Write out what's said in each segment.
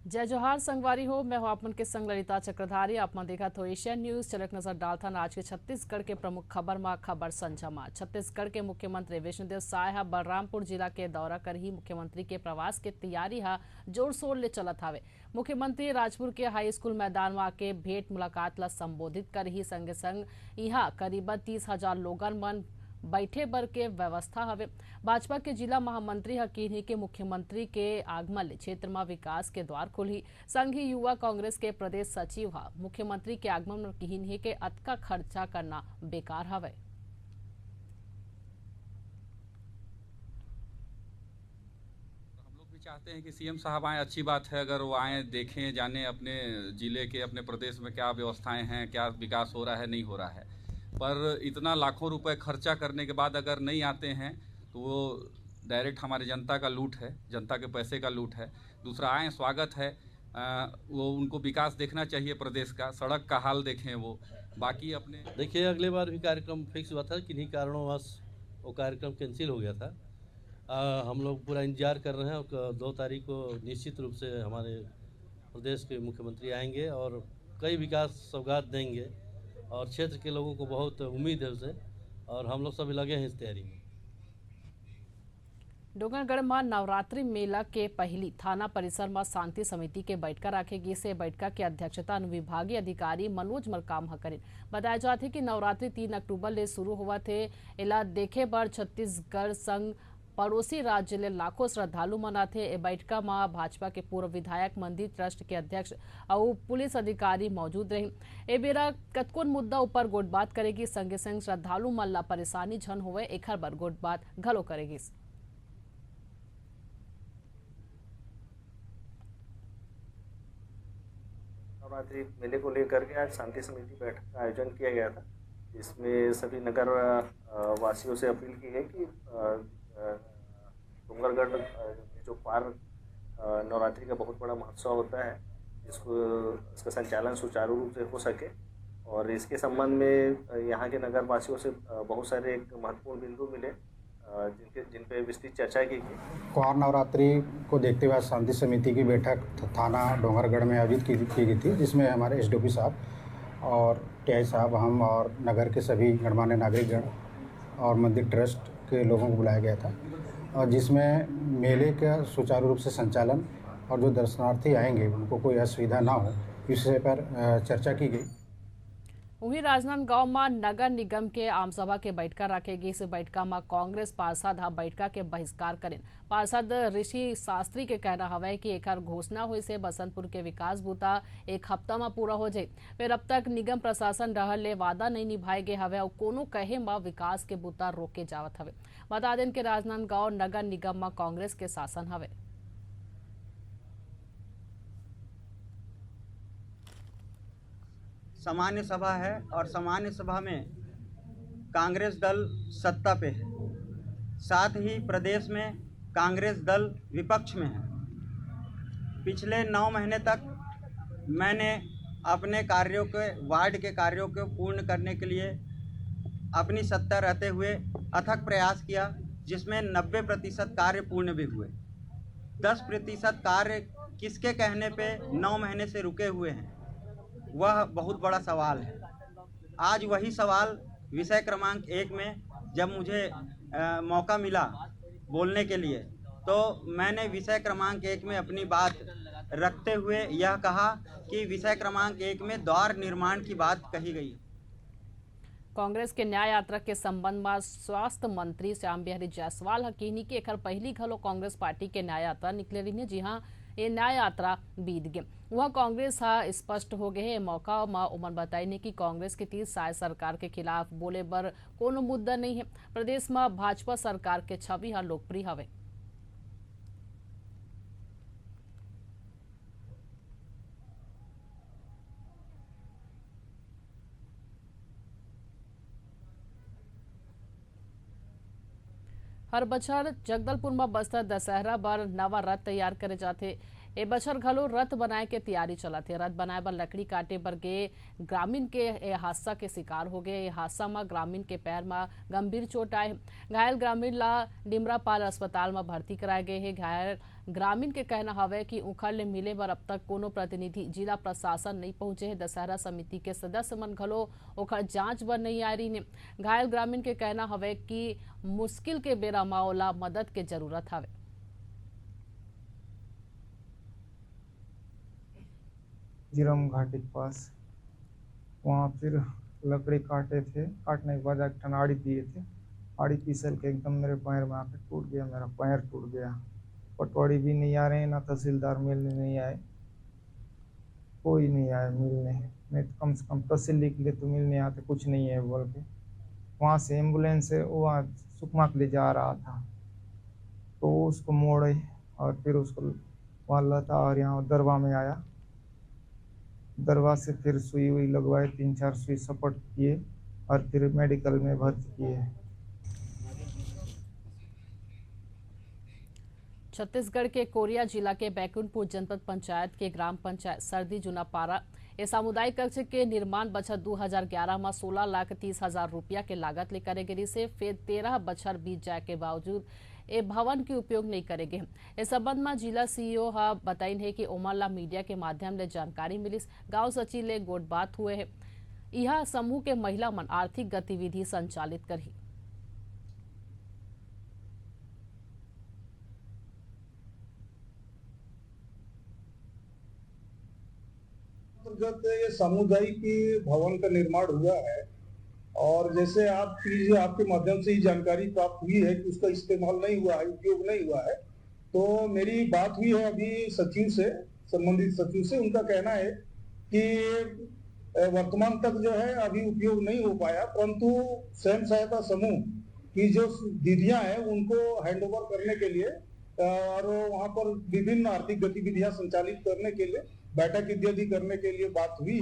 जय जोहार संगवारी हो। मैं हूं आपमन के संग ललिता चक्रधारी। आपमन देखा तो एशियन न्यूज। चलक नजर डालथन आज के छत्तीसगढ़ के प्रमुख खबर में। खबर संझा में छत्तीसगढ़ के मुख्यमंत्री विष्णुदेव साय हा बलरामपुर जिला के दौरा कर ही मुख्यमंत्री के प्रवास के तैयारी हा जोर शोर ले चलत हावे। मुख्यमंत्री राजपुर के हाई स्कूल मैदान में आके भेंट मुलाकात ला संबोधित कर ही संगे संग यहाँ करीबन 30,000 लोगन मन बैठे बर के व्यवस्था हवे। भाजपा के जिला महामंत्री हकीनी के मुख्यमंत्री के आगमन ले क्षेत्र में विकास के द्वार खुली। संघ ही युवा कांग्रेस के प्रदेश सचिव हा मुख्यमंत्री के आगमन में किन्हीं के अतका खर्चा करना बेकार हवे। चाहते हैं कि सीएम साहब आए, अच्छी बात है। अगर वो आए, देखें, जाने अपने जिले के, अपने प्रदेश में क्या व्यवस्थाएं हैं, क्या विकास हो रहा है, नहीं हो रहा है। पर इतना लाखों रुपए खर्चा करने के बाद अगर नहीं आते हैं तो वो डायरेक्ट हमारी जनता का लूट है, जनता के पैसे का लूट है। दूसरा, आए, स्वागत है। वो उनको विकास देखना चाहिए प्रदेश का, सड़क का हाल देखें वो। बाकी अपने देखिए, अगले बार भी कार्यक्रम फिक्स हुआ था, किन्हीं कारणोंवश वो कार्यक्रम कैंसिल हो गया था। हम लोग पूरा इंतजार कर रहे हैं और 2 तारीख को निश्चित रूप से हमारे प्रदेश के मुख्यमंत्री आएंगे और कई विकास सौगात देंगे और क्षेत्र के लोगों को बहुत उम्मीद है उसे, और हम लोग सभी लगे हैं इस तैयारी में। डोंगरगढ़ में नवरात्रि मेला के पहली थाना परिसर में शांति समिति के बैठक रखेगी। से बैठक की अध्यक्षता अनुविभागीय अधिकारी मनोज मरकाम करें। बताया जाते कि नवरात्रि 3 अक्टूबर ले शुरू हुआ थे। इला देखे बर छत्तीसगढ़ संग पड़ोसी राज्य ले लाखों श्रद्धालु मनाथे। ए बैठक में भाजपा के पूर्व विधायक मंदिर ट्रस्ट के अध्यक्ष और पुलिस अधिकारी मौजूद रहे। ए बेरा कतकोन मुद्दा ऊपर गोटबात करेगी। संगे संग श्रद्धालु मन ला परेशानी झन होवे एखर बर गोटबात घलो करेगी। नवरात्रि मेले को लेकर के आज शांति समिति बैठक का आयोजन किया गया था। इसमें सभी नगर वासियों से अपील की है कि डोंगरगढ़ में जो नवरात्रि का बहुत बड़ा महोत्सव होता है, इसका संचालन सुचारू रूप से हो सके। और इसके संबंध में यहाँ के नगर वासियों से बहुत सारे एक महत्वपूर्ण बिंदु मिले जिन पे विस्तृत चर्चा की गई। कुंवार नवरात्रि को देखते हुए शांति समिति की बैठक थाना डोंगरगढ़ में आयोजित की गई थी, जिसमें हमारे एसडीओपी साहब और टीआई साहब, हम और नगर के सभी गणमान्य नागरिकगण और मंदिर ट्रस्ट के लोगों को बुलाया गया था, और जिसमें मेले का सुचारू रूप से संचालन और जो दर्शनार्थी आएंगे उनको कोई असुविधा ना हो, इस विषय पर चर्चा की गई। वहीं राजनांदगांव में नगर निगम के आमसभा के बैठक रखेगी। इस बैठक में कांग्रेस पार्षद हा बैठक के बहिष्कार करें। पार्षद ऋषि शास्त्री के कहना हवे कि एकर घोषणा हुई से बसंतपुर के विकास बूता 1 हफ्ता में पूरा हो जाए। फिर अब तक निगम प्रशासन रहल ले वादा नहीं निभाए गए हवे और कोनो कहे में विकास के बूता रोके जावत हवे। बता दें कि राजनांदगांव नगर निगम में कांग्रेस के शासन हवे। सामान्य सभा है और सामान्य सभा में कांग्रेस दल सत्ता पे है, साथ ही प्रदेश में कांग्रेस दल विपक्ष में है। पिछले 9 महीने तक मैंने अपने कार्यों के, वार्ड के कार्यों को पूर्ण करने के लिए अपनी सत्ता रहते हुए अथक प्रयास किया, जिसमें 90% कार्य पूर्ण भी हुए। 10% कार्य किसके कहने पे 9 महीने से रुके हुए हैं, वह बहुत बड़ा सवाल है। आज वही सवाल विषय क्रमांक 1 में जब मुझे मौका मिला बोलने के लिए, तो मैंने विषय क्रमांक 1 में अपनी बात रखते हुए यह कहा कि विषय क्रमांक 1 में द्वार निर्माण की बात कही गई। कांग्रेस के न्याय यात्रा के संबंध में स्वास्थ्य मंत्री श्याम बिहारी जायसवाल हकीनी के एकर पहली घलो कांग्रेस पार्टी के न्याय यात्रा निकले रही। जी हाँ, ये न्याय यात्रा बीत गए वह कांग्रेस हा स्पष्ट हो गए। मौका में उमन बताई कि कांग्रेस के 30 साल सरकार के खिलाफ बोले बर कोनो मुद्दा नहीं है। प्रदेश में भाजपा सरकार के छवि हा लोकप्रिय हवे। हर बछर जगदलपुर में बस्तर दशहरा बर नवा रथ तैयार करे जाते। ए बछर घलो रथ बनाए के तैयारी चलत है। रथ बनाए बर लकड़ी काटे बर गे ग्रामीण के ए हादसा के शिकार हो गए। हादसा में ग्रामीण के पैर में गंभीर चोट आए। घायल ग्रामीण ला डिमरापाल अस्पताल में भर्ती कराए गए हैं। घायल ग्रामीण के कहना हवे कि उखड़ ले मिले बर अब तक कोनो प्रतिनिधि जिला प्रशासन नहीं पहुंचे है। दशहरा समिति के सदस्य मन घलो ओखर जांच बर नहीं आ रही ने। घायल ग्रामीण के कहना हवे कि मुश्किल के बेरा में ओला मदद के जरूरत हवे। जिरम घाटी के पास वहाँ फिर लकड़ी काटे थे। काटने के बाद एक आड़ी पिए थे। आड़ी पीसल के एकदम मेरे पैर में आके टूट गया। मेरा पैर टूट गया। पटवारी भी नहीं आ रहे हैं, ना तहसीलदार मिलने नहीं आए, कोई नहीं आया मिलने। नहीं तो कम से कम तहसील लिख ले तो मिलने आते, कुछ नहीं है बोल के। वहाँ से एम्बुलेंस से वहाँ सुकमा के लिए जा रहा था तो उसको मोड़े और फिर उसको वहाँ लता और यहाँ दरवा में आया। दरवा से फिर सुई हुई लगवाए, 3-4 सुई सपोर्ट किए और फिर मेडिकल में भर्ती किए। छत्तीसगढ़ के कोरिया जिला के बैकुंठपुर जनपद पंचायत के ग्राम पंचायत सरदी जुनापारा ए सामुदायिक कक्ष के निर्माण बछर 2011 में 16,30,000 रुपया के लागत ले करे गई से फिर 13 बछर बीत जाए के बावजूद ए भवन के उपयोग नहीं करेगे। इस संबंध में जिला सीईओ हा बताइन है कि ओमन ला मीडिया के माध्यम ले जानकारी मिलिस। गांव सचिव ले गोट बात हुए है। यह समूह के महिला मन आर्थिक गतिविधि संचालित करही। ये सामुदायिक भवन का निर्माण हुआ है और जैसे आपके माध्यम से ही जानकारी प्राप्त हुई है कि उसका इस्तेमाल नहीं हुआ है, उपयोग नहीं हुआ है, तो मेरी बात हुई है अभी सचिव से, संबंधित सचिव से। उनका कहना है कि वर्तमान तक जो है अभी उपयोग नहीं हो पाया, परंतु स्वयं सहायता समूह की जो दीदियां हैं उनको हैंडओवर करने के लिए और वहां पर विभिन्न आर्थिक गतिविधियां संचालित करने के लिए बैठक इत्यादि करने के लिए बात हुई।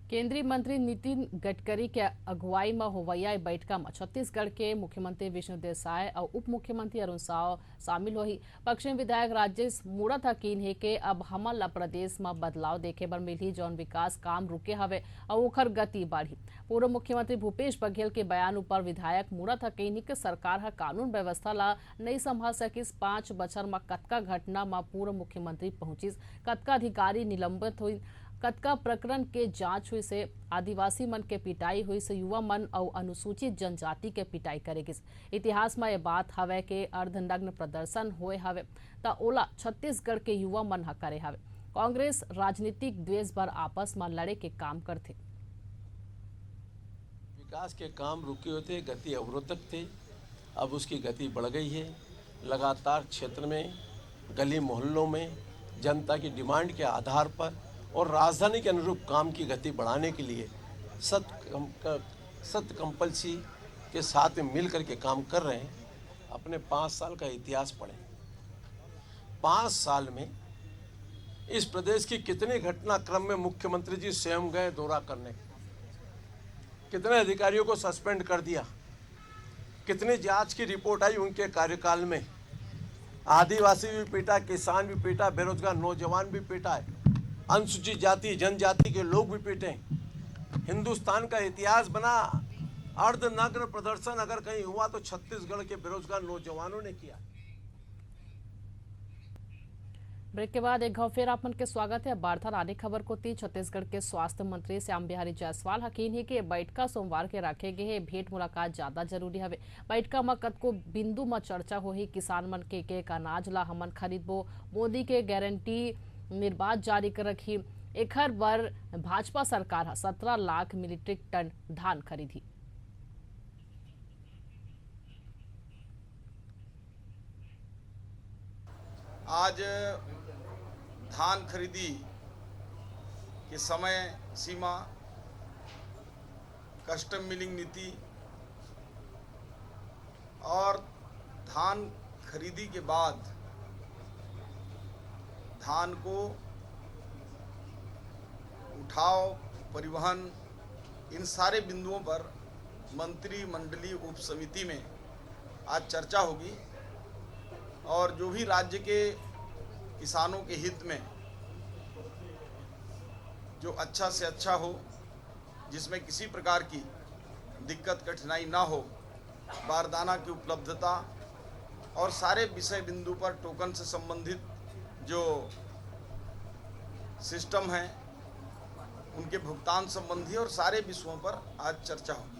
केंद्रीय मंत्री नितिन गडकरी के अगुवाई में होवैया बैठक में छत्तीसगढ़ के मुख्यमंत्री विष्णुदेव साय और उप मुख्यमंत्री अरुण साव शामिल होही। पश्चिम विधायक राजेश मूणत हकीन है कि अब हमन ला प्रदेश में बदलाव देखे बर मिलही, जौन विकास काम रुके हवे और ओखर गति बढ़ी। पूर्व मुख्यमंत्री भूपेश बघेल के बयान ऊपर विधायक मूणत हकीन है कि सरकार हा कानून व्यवस्था ला नहीं संभाल सकिस। 5 बछर में कतका घटना में पूर्व मुख्यमंत्री पहुंचिस, कतका अधिकारी निलंबित हुई, कतका प्रकरण के जांच हुई से आदिवासी मन के पिटाई हुई से युवा मन और अनुसूचित जनजाति के पिटाई करेगिस। इतिहास में यह बात हवे के अर्धनग्न प्रदर्शन होए हवे ता ओला छत्तीसगढ़ के युवा मन ह करे हवे। कांग्रेस राजनीतिक द्वेष पर आपस में लड़े के काम करथे। विकास के काम रुके हुए थे, गति अवरोधक थे, अब उसकी गति बढ़ गई है। लगातार क्षेत्र में गली मोहल्लों में जनता की डिमांड के आधार पर और राजधानी के अनुरूप काम की गति बढ़ाने के लिए सत्य कंपल्सी के साथ में मिल कर के काम कर रहे हैं। अपने 5 साल का इतिहास पढ़ें। 5 साल में इस प्रदेश की कितने घटनाक्रम में मुख्यमंत्री जी स्वयं गए दौरा करने, कितने अधिकारियों को सस्पेंड कर दिया, कितनी जांच की रिपोर्ट आई उनके कार्यकाल में। आदिवासी भी पीटा, किसान भी पीटा, बेरोजगार नौजवान भी पीटा है, अनुसूचित जाति जनजाति के लोग भी पीटे। हिंदुस्तान का इतिहास बना। अर्धनग्न प्रदर्शन अगर कहीं हुआ तो छत्तीसगढ़ के बेरोजगार नौजवानों ने किया। ब्रेक के बाद एक घाव फिर आप मन के स्वागत है। बाढ़ आने खबर को थी। छत्तीसगढ़ के स्वास्थ्य मंत्री श्याम बिहारी जायसवाल हकीन है कि बैठका सोमवार के रखे गए भेंट मुलाकात ज्यादा जरूरी हवे। बैठका में कतको बिंदु में चर्चा होही। किसान मन के अनाज ला हमन खरीदबो, मोदी के गारंटी निर्बाध जारी कर रखी। एखर बर भाजपा सरकार 17 लाख मीट्रिक टन धान खरीदी। आज धान खरीदी की समय सीमा, कस्टम मिलिंग नीति और धान खरीदी के बाद धान को उठाव, परिवहन, इन सारे बिंदुओं पर मंत्रिमंडलीय उप समिति में आज चर्चा होगी और जो भी राज्य के किसानों के हित में जो अच्छा से अच्छा हो, जिसमें किसी प्रकार की दिक्कत कठिनाई ना हो, बारदाना की उपलब्धता और सारे विषय बिंदु पर टोकन से संबंधित जो सिस्टम है उनके भुगतान संबंधी और सारे विषयों पर आज चर्चा होगी।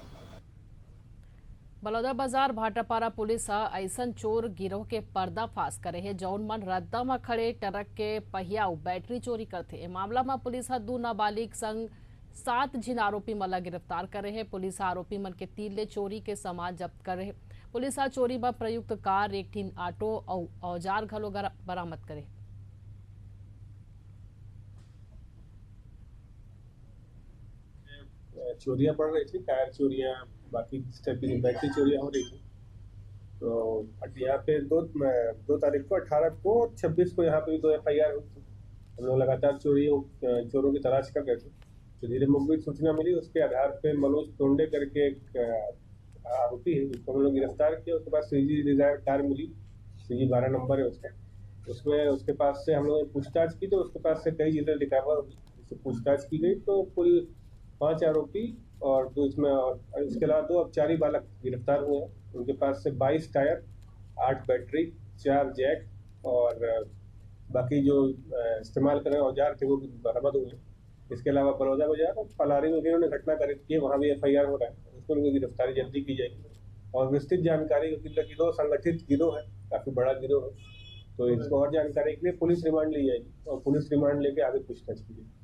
बलौदाबाजार भाटापारा पुलिस ऐसन चोर गिरोह के पर्दाफाश करे है जौन मन रद्दा में खड़े ट्रक के पहिया बैटरी चोरी करते। ए मामला में पुलिस 2 नाबालिग संग 7 जिन आरोपी मन ला गिरफ्तार करे है। पुलिस आरोपी मन के 3 ले चोरी के सामान जब्त करे है। पुलिस चोरी में प्रयुक्त कार, एक ठिन ऑटो और औजार घलो बरामद करे। चोरियां बढ़ रही थी, टायर चोरियां, बाकी बैटरी चोरियां हो रही थी। तो यहाँ पे 2 तारीख को, 18 को, 26 को यहाँ पे भी 2 FIR हुई थी। हम लोग लगातार चोरों की तलाश कर रहे थे। तो धीरे मुखबिर सूचना मिली, उसके आधार पे मनोज टोंडे करके एक आरोपी है, जिसको हम लोग गिरफ्तार किया। उसके पास CG डिजायर कार मिली, CG 12 नंबर है उसका। उसमें उसके पास से हम लोगों ने पूछताछ की, तो उसके पास से कई चीजें रिकवर हुई। उससे पूछताछ की गई तो कुल 5 आरोपी और 2 इसमें, और इसके अलावा 2 अपचारी बालक गिरफ्तार हुए हैं। उनके पास से 22 टायर, 8 बैटरी, 4 जैक और बाकी जो इस्तेमाल कर रहे औजार थे वो भी बरामद हुए। इसके अलावा बलौदा बाजार और पलारी में भी उन्होंने घटना करित की है, वहाँ भी FIR हो रहा है। उसमें उनकी गिरफ्तारी जल्दी की जाएगी। और विस्तृत जानकारी, क्योंकि गिरोह संगठित गिरोह है, काफी बड़ा गिरोह है, तो इसको और जानकारी के लिए पुलिस रिमांड ली जाएगी और पुलिस रिमांड लेके आगे पूछताछ की जाएगी।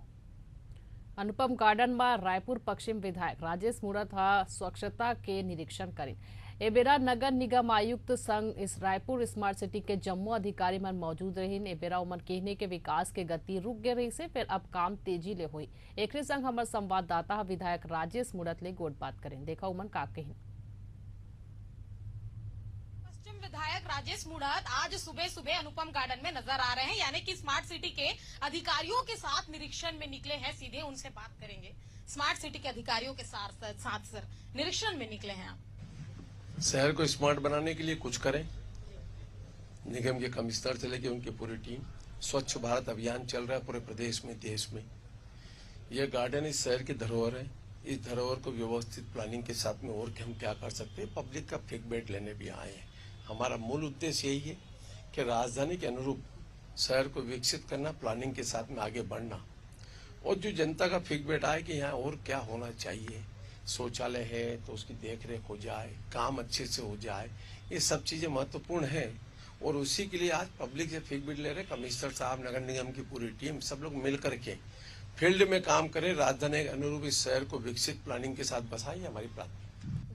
अनुपम गार्डन में रायपुर पश्चिम विधायक राजेश मूरत स्वच्छता के निरीक्षण करें। ए बेरा नगर निगम आयुक्त संग इस रायपुर स्मार्ट सिटी के जम्मू अधिकारी मन मौजूद रही। ए बेरा उमन कहने के विकास के गति रुक गए रही से फिर अब काम तेजी ले हुई। एक संग हमारे संवाददाता विधायक राजेश मूरत ले गोट बात करें, देखा उमन का कहें। विधायक राजेश मूरत आज सुबह सुबह अनुपम गार्डन में नजर आ रहे हैं, यानी कि स्मार्ट सिटी के अधिकारियों के साथ निरीक्षण में निकले हैं। सीधे उनसे बात करेंगे। स्मार्ट सिटी के अधिकारियों के साथ सर निरीक्षण में निकले हैं आप। शहर को स्मार्ट बनाने के लिए कुछ करें। निगम के कमिश्नर से लेकर उनकी पूरी टीम, स्वच्छ भारत अभियान चल रहा है पूरे प्रदेश में, देश में। यह गार्डन इस शहर की धरोहर है। इस धरोहर को व्यवस्थित प्लानिंग के साथ में और हम क्या कर सकते हैं, पब्लिक का फीडबैक लेने भी आए हैं। हमारा मूल उद्देश्य यही है कि राजधानी के अनुरूप शहर को विकसित करना, प्लानिंग के साथ में आगे बढ़ना, और जो जनता का फीडबैक आए कि यहाँ और क्या होना चाहिए, शौचालय है तो उसकी देखरेख हो जाए, काम अच्छे से हो जाए, ये सब चीजें महत्वपूर्ण है। और उसी के लिए आज पब्लिक से फीडबैक ले रहे कमिश्नर साहब, नगर निगम की पूरी टीम, सब लोग मिल करके फील्ड में काम करें। राजधानी के अनुरूप इस शहर को विकसित प्लानिंग के साथ बसाई हमारी प्राथमिकता।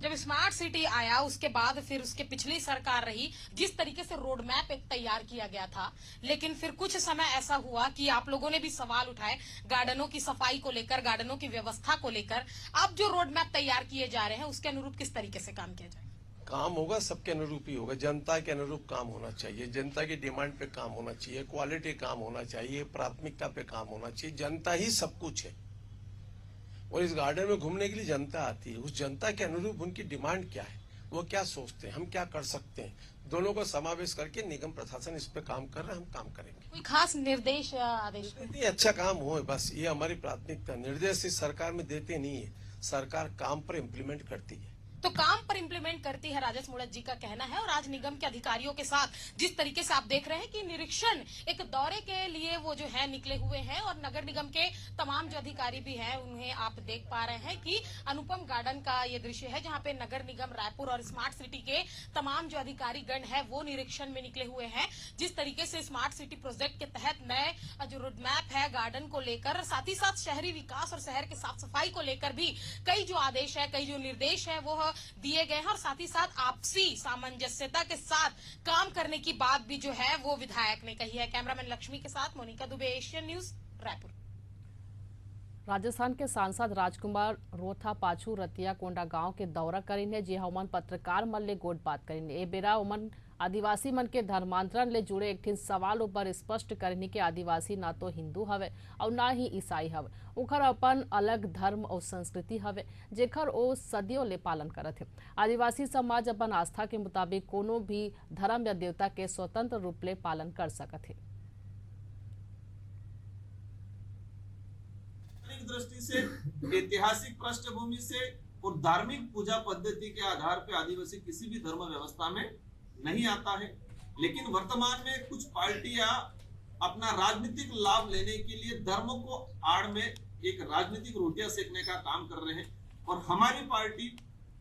जब स्मार्ट सिटी आया उसके बाद फिर उसके पिछली सरकार रही, जिस तरीके से रोड मैप एक तैयार किया गया था, लेकिन फिर कुछ समय ऐसा हुआ कि आप लोगों ने भी सवाल उठाए गार्डनों की सफाई को लेकर, गार्डनों की व्यवस्था को लेकर। अब जो रोड मैप तैयार किए जा रहे हैं उसके अनुरूप किस तरीके से काम किया जाए? काम होगा सबके अनुरूप ही होगा। जनता के अनुरूप काम होना चाहिए, जनता की डिमांड पे काम होना चाहिए, क्वालिटी काम होना चाहिए, प्राथमिकता पे काम होना चाहिए। जनता ही सब कुछ है और इस गार्डन में घूमने के लिए जनता आती है। उस जनता के अनुरूप उनकी डिमांड क्या है, वो क्या सोचते हैं, हम क्या कर सकते हैं, दोनों को समावेश करके निगम प्रशासन इस पे काम कर रहे हैं, हम काम करेंगे। कोई खास निर्देश आदेश? अच्छा काम हो, बस ये हमारी प्राथमिकता। निर्देश इस सरकार में देते नहीं है, सरकार काम पर इम्प्लीमेंट करती है। तो काम पर इम्प्लीमेंट करती है, राजेश मूरत जी का कहना है। और आज निगम के अधिकारियों के साथ जिस तरीके से आप देख रहे हैं कि निरीक्षण एक दौरे के लिए वो जो है निकले हुए हैं, और नगर निगम के तमाम जो अधिकारी भी हैं उन्हें आप देख पा रहे हैं कि अनुपम गार्डन का ये दृश्य है, जहां पे नगर निगम रायपुर और स्मार्ट सिटी के तमाम जो अधिकारी गण है वो निरीक्षण में निकले हुए हैं। जिस तरीके से स्मार्ट सिटी प्रोजेक्ट के तहत नए जो रोड मैप है गार्डन को लेकर, साथ ही साथ शहरी विकास और शहर के साफ सफाई को लेकर भी कई जो आदेश है, कई जो निर्देश है वो दिए गए हैं। और साथ ही साथ आपसी सामंजस्यता के साथ काम करने की बात भी जो है वो विधायक ने कही है। कैमरामैन लक्ष्मी के साथ मोनिका दुबे, एशियन न्यूज, रायपुर। राजस्थान के सांसद राजकुमार रोथा पाछू रतिया कोंडा गांव के दौरा करीने, जी उमन पत्रकार मन ले गोट बात करीने। ए बेरा उमन आदिवासी मन के धर्मांतरण ले जुड़े एक सवाल ऊपर स्पष्ट करने के आदिवासी ना तो हिंदू हवे और ना ही ईसाई हवे, ओखर अपन अलग धर्म और संस्कृति हवे जेखर ओ सदियों ले पालन करत है। आदिवासी समाज अपन आस्था के मुताबिक कोनो भी धर्म या देवता के स्वतंत्र रूप ले पालन कर सकत है। दृष्टि से, ऐतिहासिक पृष्ठभूमि से और धार्मिक पूजा पद्धति के आधार पर आदिवासी किसी भी धर्म व्यवस्था में नहीं आता है। लेकिन वर्तमान में कुछ पार्टियां अपना राजनीतिक लाभ लेने के लिए धर्म को आड़ में एक राजनीतिक रोटियां सेकने का काम कर रहे हैं, और हमारी पार्टी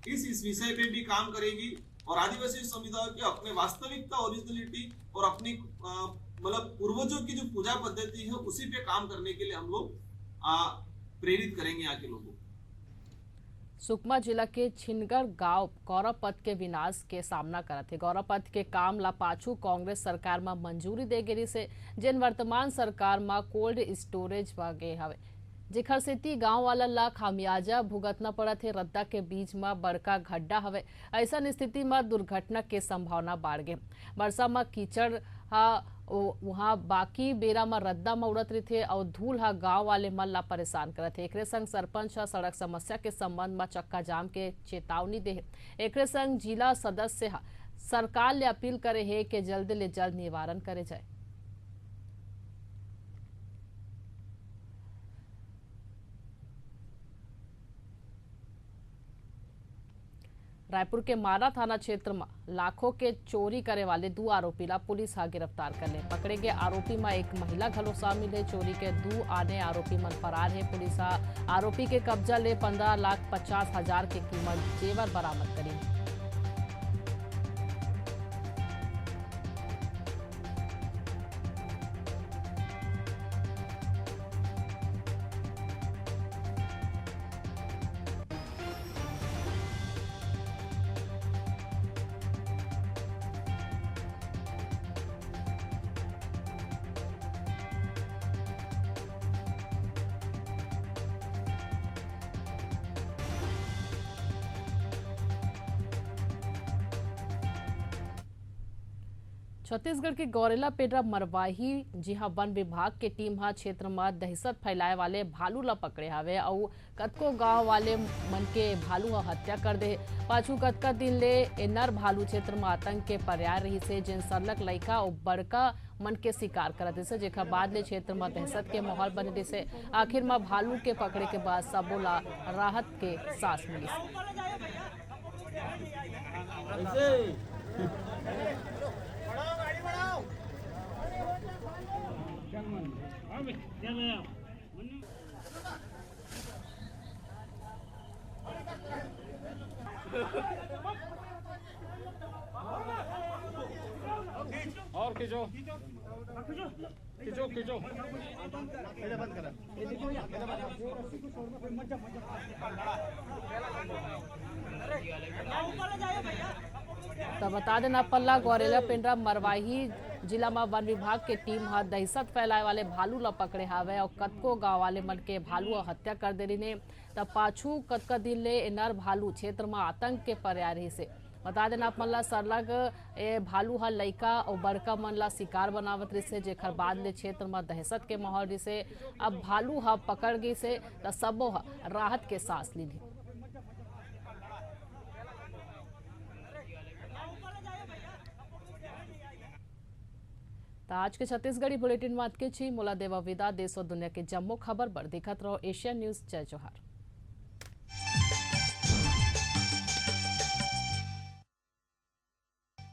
इस विषय पे भी काम करेगी और आदिवासी समुदाय के अपने वास्तविकता, ओरिजिनलिटी और अपनी मतलब पूर्वजों की जो पूजा पद्धति है उसी पे काम करने के लिए हम लोग प्रेरित करेंगे यहाँ के लोगों को। सुकमा जिला के छिनगर गांव गौरवपथ के विनाश के सामना करत है। गौरवपथ के काम ला पाछू कांग्रेस सरकार में मंजूरी दे गिरी से, जिन वर्तमान सरकार में कोल्ड स्टोरेज गे हवे, जेखर सेती गांव वाला ला खामियाजा भुगतना पड़त है। रद्दा के बीच में बड़का गड्ढा हवे, ऐसा स्थिति में दुर्घटना के संभावना बढ़ गए। वर्षा में कीचड़ वहाँ बाकी बेरा में रद्दा में उड़त रही और धूल हा गांव वाले मन ला परेशान करत है। एकरे संग सरपंच सड़क समस्या के संबंध में चक्का जाम के चेतावनी दे है। एकरे संग जिला सदस्य सरकार ले अपील करे है कि जल्द ले जल्द निवारण करे जाए। रायपुर के मारा थाना क्षेत्र में लाखों के चोरी करे वाले 2 आरोपी ला पुलिस हा गिरफ्तार कर ले। पकड़े गए आरोपी में एक महिला घलो शामिल है। चोरी के 2 आने आरोपी मन फरार है। पुलिस हा आरोपी के कब्जा ले 15,50,000 के कीमत जेवर बरामद करी। छत्तीसगढ़ के गौरेला पेडरा मरवाही जिहां वन विभाग के टीम हा क्षेत्र में दहशत फैलाए वाले भालू ला पकड़े हवे और कतको गांव वाले मन के भालू हा हत्या कर दे। पाछू कतका दिन ले नर भालू क्षेत्र में आतंक के पर्याय रही से, जिन सरलग लइका और बड़का मन के शिकार करत से, जेकर बाद ले क्षेत्र में दहशत के माहौल बने रही से। आखिर में भालू के पकड़े के बाद सबो ला राहत के सांस मिली। और खींचो खींचो खींचो बंद करा। तो बता देना पल्ला गौरेला पेंड्रा मरवाही जिला में वन विभाग के टीम हा दहशत फैलाए वाले भालू ला पकड़े हावे और कतको गांव वाले मन के भालू हत्या कर दे रही ने। तब पाछू कतका दिन ले नर भालू क्षेत्र में आतंक के पर्याय रही से। बता देना आप मन ला सरलग भालू हा लइका और बड़का मन ला शिकार बनावत रही से, जेकर बाद ले क्षेत्र में दहशत के माहौल रही से। अब भालू हा पकड़ गई से तो सबो हा राहत के सांस ली। आज के छत्तीसगढ़ी बुलेटिन में मोला देवा विदा। देश और दुनिया के जम्मो खबर बर देखत रहो एशियन न्यूज। जय जोहार।